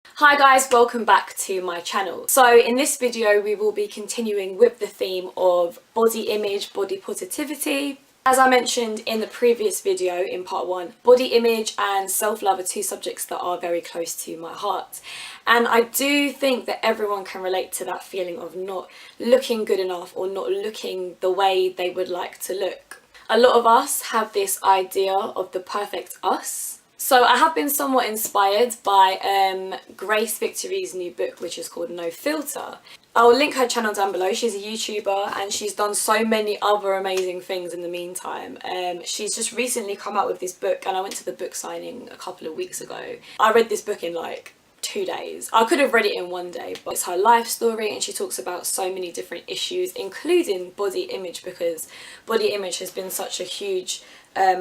Hi guys, welcome back to my channel. So in this video we will be continuing with the theme of body image, body positivity. As I mentioned in the previous video in part 1, body image and self-love are two subjects that are very close to my heart. And I do think that everyone can relate to that feeling of not looking good enough or not looking the way they would like to look. A lot of us have this idea of the perfect us. So I have been somewhat inspired by Grace Victory's new book, which is called No Filter. I'll link her channel down below. She's a YouTuber and she's done so many other amazing things in the meantime. She's just recently come out with this book and I went to the book signing a couple of weeks ago. I read this book in like 2 days. I could have read it in 1 day, but it's her life story and she talks about so many different issues, including body image, because body image has been such a huge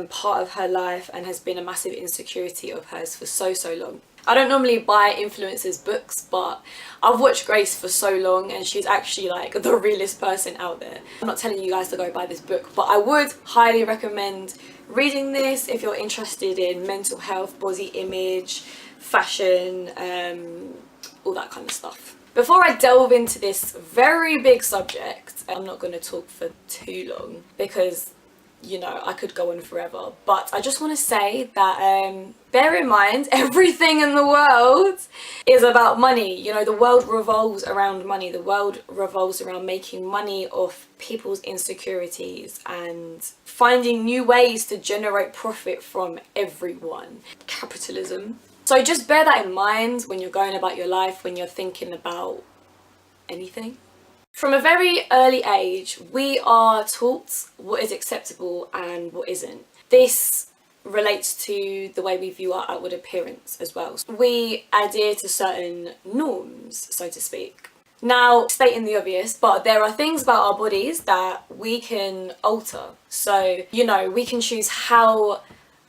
part of her life and has been a massive insecurity of hers for so long. I don't normally buy influencers books, but I've watched Grace for so long and she's actually like the realest person out there. I'm not telling you guys to go buy this book, but I would highly recommend reading this if you're interested in mental health, body image, fashion, all that kind of stuff. Before I delve into this very big subject, I'm not going to talk for too long because you know, I could go on forever, but I just want to say that bear in mind everything in the world is about money. You know, the world revolves around money. The world revolves around making money off people's insecurities and finding new ways to generate profit from everyone. Capitalism. So just bear that in mind when you're going about your life, when you're thinking about anything. From a very early age, we are taught what is acceptable and what isn't. This relates to the way we view our outward appearance as well. We adhere to certain norms, so to speak. Now, stating the obvious, but there are things about our bodies that we can alter. So, you know, we can choose how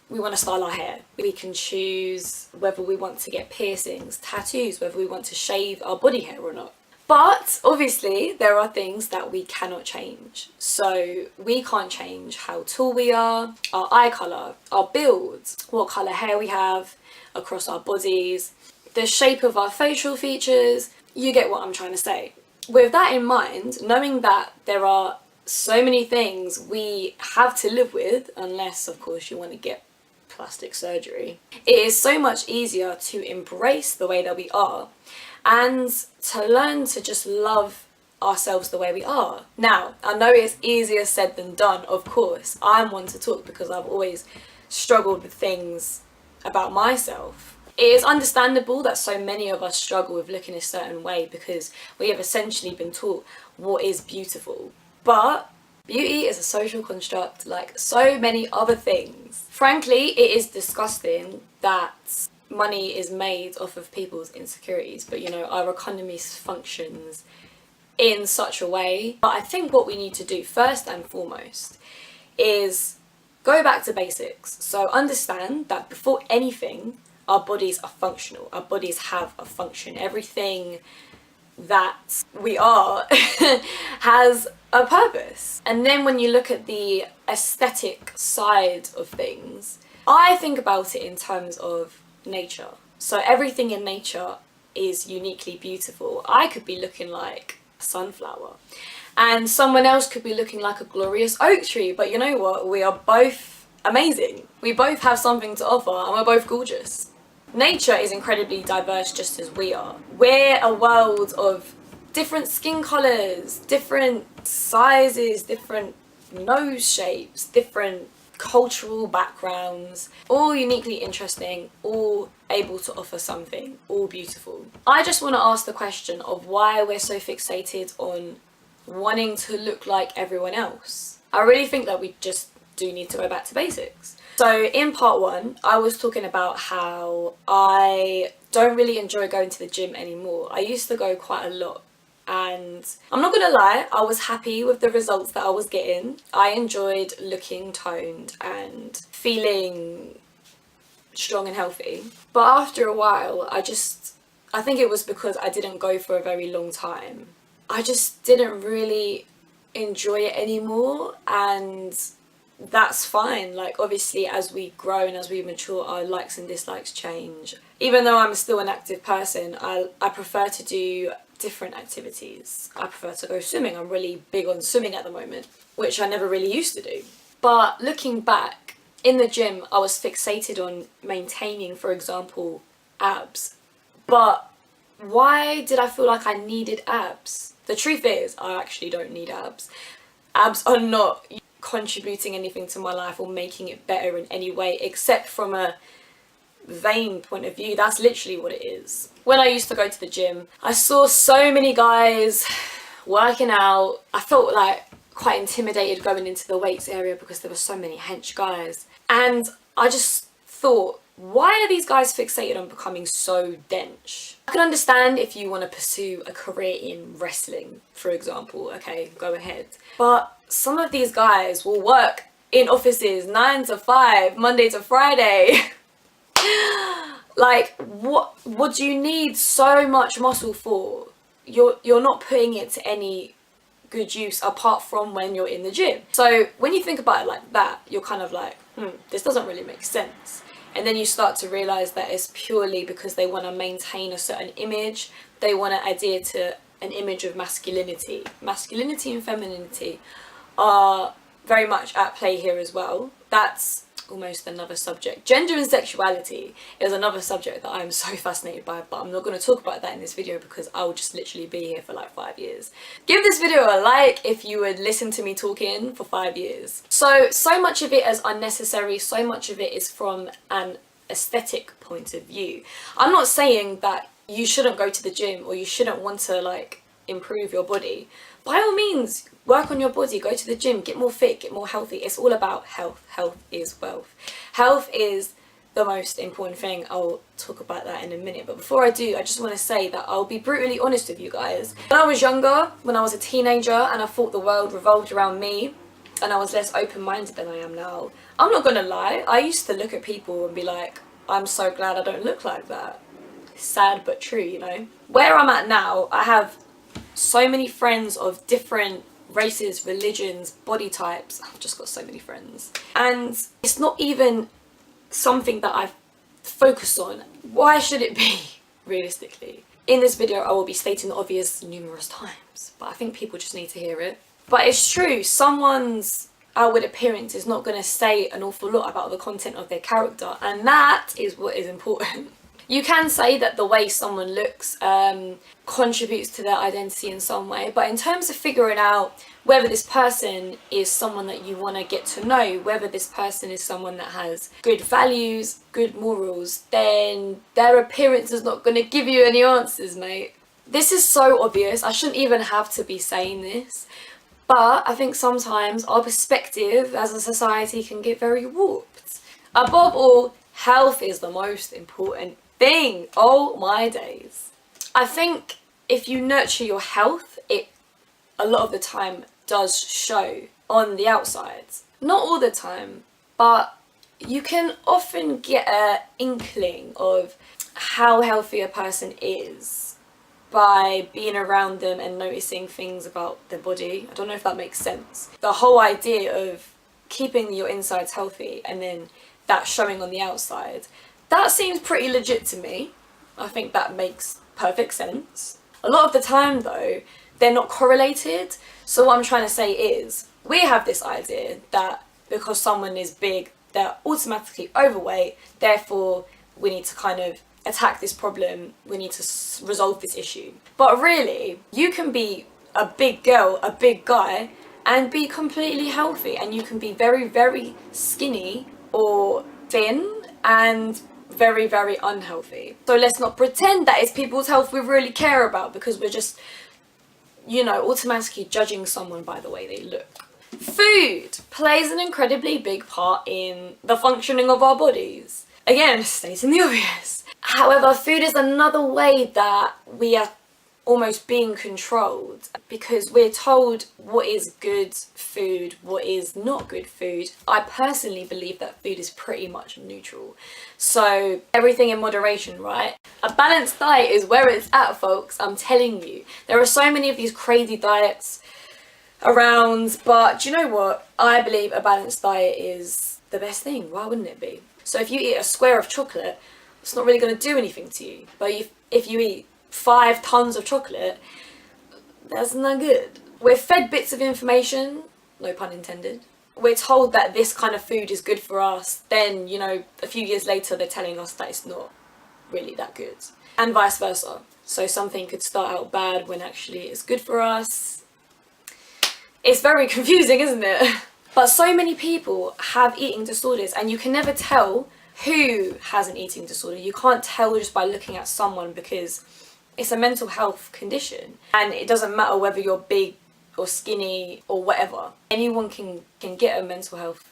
we want to style our hair. We can choose whether we want to get piercings, tattoos, whether we want to shave our body hair or not. But obviously there are things that we cannot change. So we can't change how tall we are, our eye colour, our build, what colour hair we have across our bodies, the shape of our facial features. You get what I'm trying to say. With that in mind, knowing that there are so many things we have to live with, unless of course you want to get plastic surgery, it is so much easier to embrace the way that we are and to learn to just love ourselves the way we are. Now, I know it's easier said than done, of course. I'm one to talk because I've always struggled with things about myself. It is understandable that so many of us struggle with looking a certain way because we have essentially been taught what is beautiful. But beauty is a social construct like so many other things. Frankly, it is disgusting that money is made off of people's insecurities, but you know, our economy functions in such a way. But I think what we need to do first and foremost is go back to basics. So understand that before anything, our bodies are functional. Our bodies have a function. Everything that we are has a purpose. And then when you look at the aesthetic side of things, I think about it in terms of nature. So everything in nature is uniquely beautiful. I could be looking like a sunflower and someone else could be looking like a glorious oak tree, but you know what? We are both amazing. We both have something to offer and we're both gorgeous. Nature is incredibly diverse just as we are. We're a world of different skin colours, different sizes, different nose shapes, different cultural backgrounds, all uniquely interesting, all able to offer something, all beautiful. I just want to ask the question of why we're so fixated on wanting to look like everyone else. I really think that we just do need to go back to basics. So in part 1, I was talking about how I don't really enjoy going to the gym anymore. I used to go quite a lot. And I'm not gonna lie, I was happy with the results that I was getting. I enjoyed looking toned and feeling strong and healthy. But after a while, I think it was because I didn't go for a very long time. I just didn't really enjoy it anymore, and that's fine. Like, obviously, as we grow and as we mature, our likes and dislikes change. Even though I'm still an active person, I prefer to do different activities. I prefer to go swimming. I'm really big on swimming at the moment, which I never really used to do. But looking back, in the gym, I was fixated on maintaining, for example, abs. But why did I feel like I needed abs? The truth is, I actually don't need abs. Abs are not contributing anything to my life or making it better in any way, except from a vain point of view. That's literally what it is. When I used to go to the gym, I saw so many guys working out. I felt like quite intimidated going into the weights area because there were so many hench guys. And I just thought, why are these guys fixated on becoming so dense? I can understand if you want to pursue a career in wrestling, for example. Okay, go ahead. But some of these guys will work in offices 9 to 5, Monday to Friday. Like, what do you need so much muscle for? You're not putting it to any good use apart from when you're in the gym. So when you think about it like that, you're kind of like, this doesn't really make sense. And then you start to realize that it's purely because they want to maintain a certain image. They want to adhere to an image of masculinity. Masculinity and femininity are very much at play here as well. That's almost another subject. Gender and sexuality is another subject that I'm so fascinated by, but I'm not going to talk about that in this video because I'll just literally be here for like 5 years. Give this video a like if you would listen to me talking for 5 years. So much of it is unnecessary, so much of it is from an aesthetic point of view. I'm not saying that you shouldn't go to the gym or you shouldn't want to like improve your body. By all means, work on your body, go to the gym, get more fit, get more healthy. It's all about health. Health is wealth. Health is the most important thing. I'll talk about that in a minute. But before I do, I just want to say that I'll be brutally honest with you guys. When I was younger, when I was a teenager and I thought the world revolved around me and I was less open-minded than I am now, I'm not going to lie, I used to look at people and be like, I'm so glad I don't look like that. Sad but true, you know. Where I'm at now, I have so many friends of different races, religions, body types. I've just got so many friends. And it's not even something that I've focused on. Why should it be, realistically? In this video, I will be stating the obvious numerous times, but I think people just need to hear it. But it's true, someone's outward appearance is not going to say an awful lot about the content of their character, and that is what is important. You can say that the way someone looks contributes to their identity in some way, but in terms of figuring out whether this person is someone that you want to get to know, whether this person is someone that has good values, good morals, then their appearance is not going to give you any answers, mate. This is so obvious, I shouldn't even have to be saying this, but I think sometimes our perspective as a society can get very warped. Above all, health is the most important thing. Oh my days. I think if you nurture your health, it a lot of the time does show on the outside. Not all the time, but you can often get an inkling of how healthy a person is by being around them and noticing things about their body. I don't know if that makes sense. The whole idea of keeping your insides healthy and then that showing on the outside, that seems pretty legit to me. I think that makes perfect sense. A lot of the time though, they're not correlated. So what I'm trying to say is, we have this idea that because someone is big, they're automatically overweight, therefore we need to kind of attack this problem, we need to resolve this issue. But really, you can be a big girl, a big guy, and be completely healthy, and you can be very, very skinny or thin and very, very unhealthy. So let's not pretend that it's people's health we really care about, because we're just, you know, automatically judging someone by the way they look. Food plays an incredibly big part in the functioning of our bodies. Again, stating the obvious. However, food is another way that we are almost being controlled, because we're told what is good food, what is not good food. I personally believe that food is pretty much neutral. So everything in moderation, right? A balanced diet is where it's at, folks. I'm telling you. There are so many of these crazy diets. around. But do you know what? I believe a balanced diet is the best thing. Why wouldn't it be? So if you eat a square of chocolate, it's not really going to do anything to you. But if you eat 5 tons of chocolate, that's not good. We're fed bits of information, no pun intended. We're told that this kind of food is good for us. Then, you know, a few years later, they're telling us that it's not really that good. And vice versa. So something could start out bad when actually it's good for us. It's very confusing, isn't it? But so many people have eating disorders, and you can never tell who has an eating disorder. You can't tell just by looking at someone, because it's a mental health condition. And it doesn't matter whether you're big or skinny or whatever. Anyone can get a mental health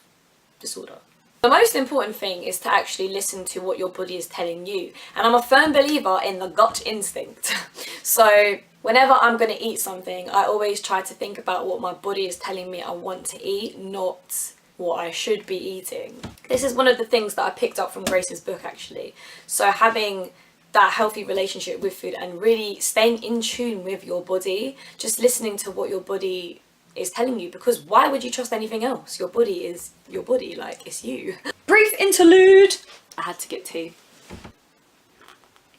disorder. The most important thing is to actually listen to what your body is telling you. And I'm a firm believer in the gut instinct. So whenever I'm going to eat something, I always try to think about what my body is telling me I want to eat, not what I should be eating. This is one of the things that I picked up from Grace's book, actually. So having that healthy relationship with food and really staying in tune with your body, just listening to what your body is telling you, because why would you trust anything else? Your body is your body, like, it's you. Brief interlude. I had to get tea.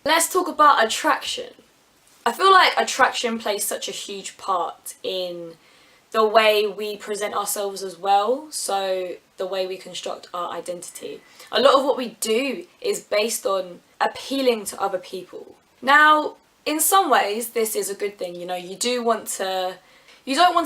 Let's talk about attraction. I feel like attraction plays such a huge part in the way we present ourselves as well, so the way we construct our identity. A lot of what we do is based on appealing to other people. Now, in some ways, this is a good thing. You know, you don't want to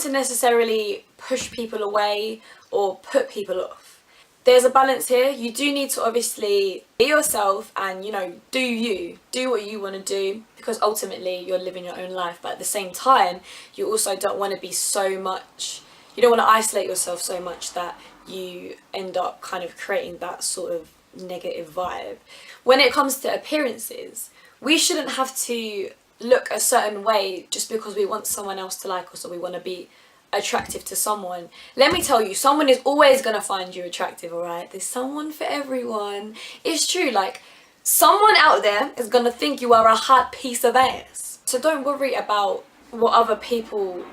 necessarily push people away or put people off. There's a balance here. You do need to obviously be yourself and, you know, do what you want to do, because ultimately you're living your own life. But at the same time, you also don't want to be you don't want to isolate yourself so much that you end up kind of creating that sort of negative vibe. When it comes to appearances, we shouldn't have to look a certain way just because we want someone else to like us or we want to be attractive to someone. Let me tell you, someone is always going to find you attractive, alright? There's someone for everyone. It's true, like, someone out there is going to think you are a hot piece of ass. So don't worry about what other people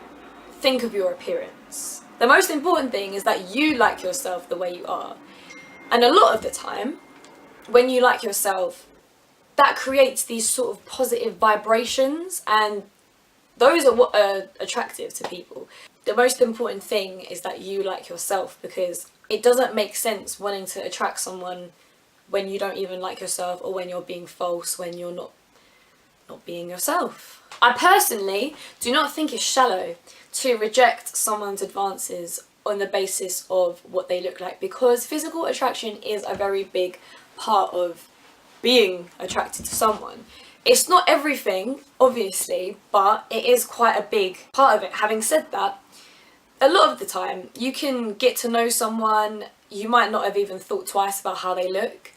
think of your appearance. The most important thing is that you like yourself the way you are. And a lot of the time, when you like yourself, that creates these sort of positive vibrations, and those are what are attractive to people. The most important thing is that you like yourself, because it doesn't make sense wanting to attract someone when you don't even like yourself, or when you're being false, when you're not being yourself. I personally do not think it's shallow to reject someone's advances on the basis of what they look like, because physical attraction is a very big part of being attracted to someone. It's not everything, obviously, but it is quite a big part of it. Having said that, a lot of the time you can get to know someone, you might not have even thought twice about how they look,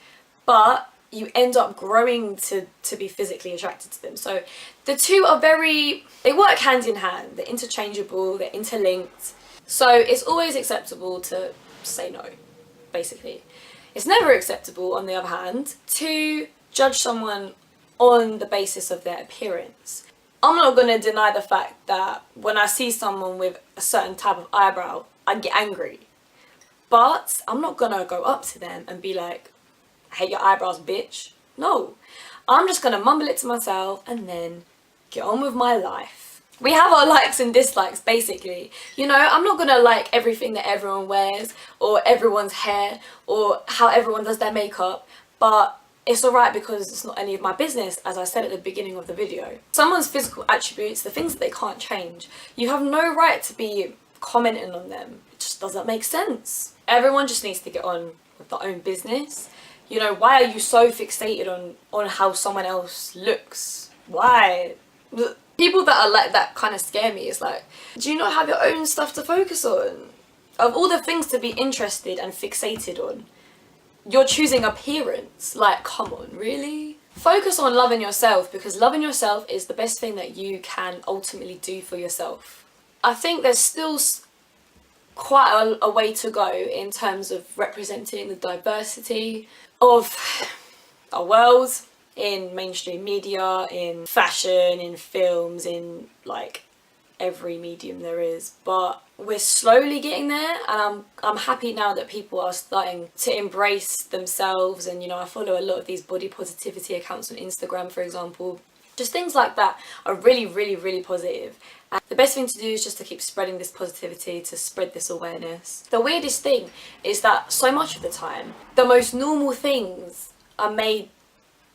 but you end up growing to be physically attracted to them. So the two are they work hand in hand, they're interchangeable, they're interlinked. So it's always acceptable to say no, basically. It's never acceptable, on the other hand, to judge someone on the basis of their appearance. I'm not going to deny the fact that when I see someone with a certain type of eyebrow, I get angry. But I'm not going to go up to them and be like, I hate your eyebrows, bitch. No. I'm just going to mumble it to myself and then get on with my life. We have our likes and dislikes, basically. You know, I'm not going to like everything that everyone wears, or everyone's hair, or how everyone does their makeup, but it's alright because it's not any of my business, as I said at the beginning of the video. Someone's physical attributes, the things that they can't change, you have no right to be commenting on them. It just doesn't make sense. Everyone just needs to get on with their own business. You know, why are you so fixated on how someone else looks? Why? People that are like that kind of scare me. It's like, do you not have your own stuff to focus on? Of all the things to be interested and fixated on, you're choosing appearance. Like, come on, really? Focus on loving yourself, because loving yourself is the best thing that you can ultimately do for yourself. I think there's still quite a way to go in terms of representing the diversity of our world, in mainstream media, in fashion, in films, in like every medium there is, but we're slowly getting there, and I'm happy now that people are starting to embrace themselves. And you know, I follow a lot of these body positivity accounts on Instagram, for example. Just things like that are really, really, really positive. And the best thing to do is just to keep spreading this positivity, to spread this awareness. The weirdest thing is that so much of the time, the most normal things are made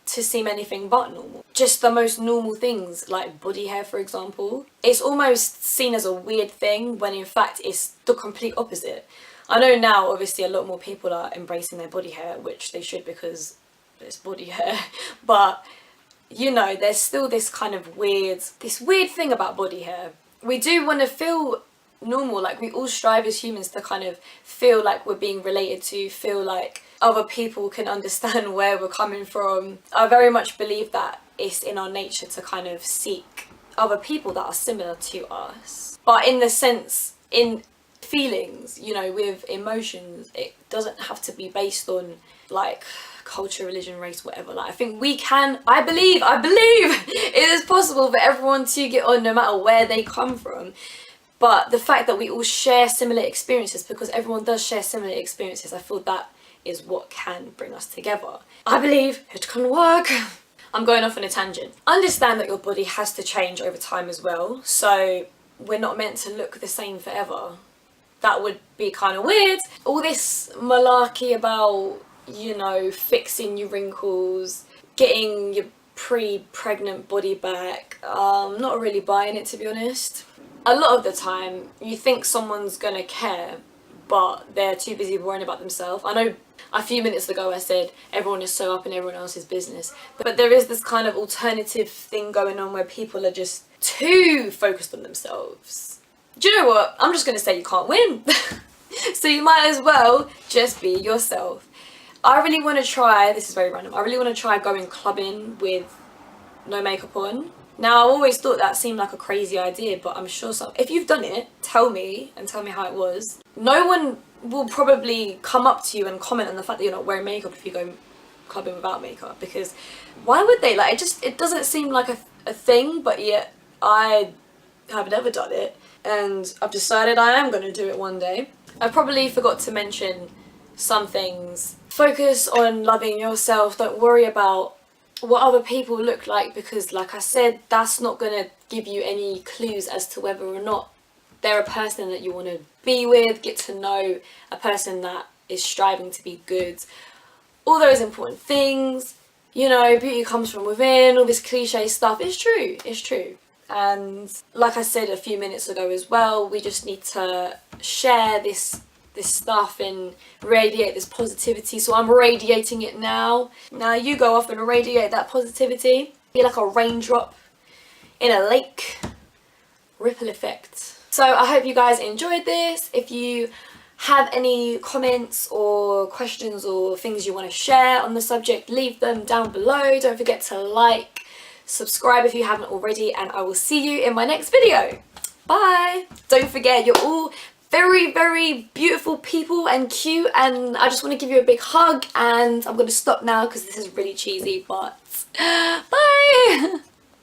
to seem anything but normal. Just the most normal things, like body hair, for example. It's almost seen as a weird thing when in fact it's the complete opposite. I know now, obviously, a lot more people are embracing their body hair, which they should, because it's body hair. But you know, there's still this kind of weird thing about body hair. We do want to feel normal, like we all strive as humans to kind of feel like we're being related to, feel like other people can understand where we're coming from. I very much believe that it's in our nature to kind of seek other people that are similar to us. But in the sense, in feelings, you know, with emotions, it doesn't have to be based on like culture, religion, race, whatever. Like, I think we can, I believe it is possible for everyone to get on no matter where they come from. But the fact that we all share similar experiences, because everyone does share similar experiences, I feel that is what can bring us together. I believe it can work. I'm going off on a tangent. Understand that your body has to change over time as well. So we're not meant to look the same forever. That would be kind of weird. All this malarkey about, you know, fixing your wrinkles, getting your pre-pregnant body back, not really buying it, to be honest. A lot of the time you think someone's gonna care, but they're too busy worrying about themselves. I know a few minutes ago I said everyone is so up in everyone else's business, but there is this kind of alternative thing going on where people are just too focused on themselves. Do you know what? I'm just gonna say you can't win. So you might as well just be yourself. I really want to try, this is very random, I really want to try going clubbing with no makeup on. Now, I've always thought that seemed like a crazy idea, but I'm sure if you've done it, tell me how it was. No one will probably come up to you and comment on the fact that you're not wearing makeup if you go clubbing without makeup, because why would they? Like, it doesn't seem like a thing, but yet I have never done it, and I've decided I am going to do it one day. I probably forgot to mention some things. Focus on loving yourself. Don't worry about what other people look like, because like I said, that's not going to give you any clues as to whether or not they're a person that you want to be with, get to know a person that is striving to be good. All those important things, you know, beauty comes from within, all this cliche stuff. It's true. And like I said a few minutes ago as well, we just need to share this stuff and radiate this positivity. So I'm radiating it now. Now you go off and radiate that positivity. Be like a raindrop in a lake. Ripple effect. So I hope you guys enjoyed this. If you have any comments or questions or things you want to share on the subject, leave them down below. Don't forget to like, subscribe if you haven't already, and I will see you in my next video. Bye. Don't forget, you're all very, very beautiful people and cute, and I just want to give you a big hug, and I'm going to stop now because this is really cheesy, but bye.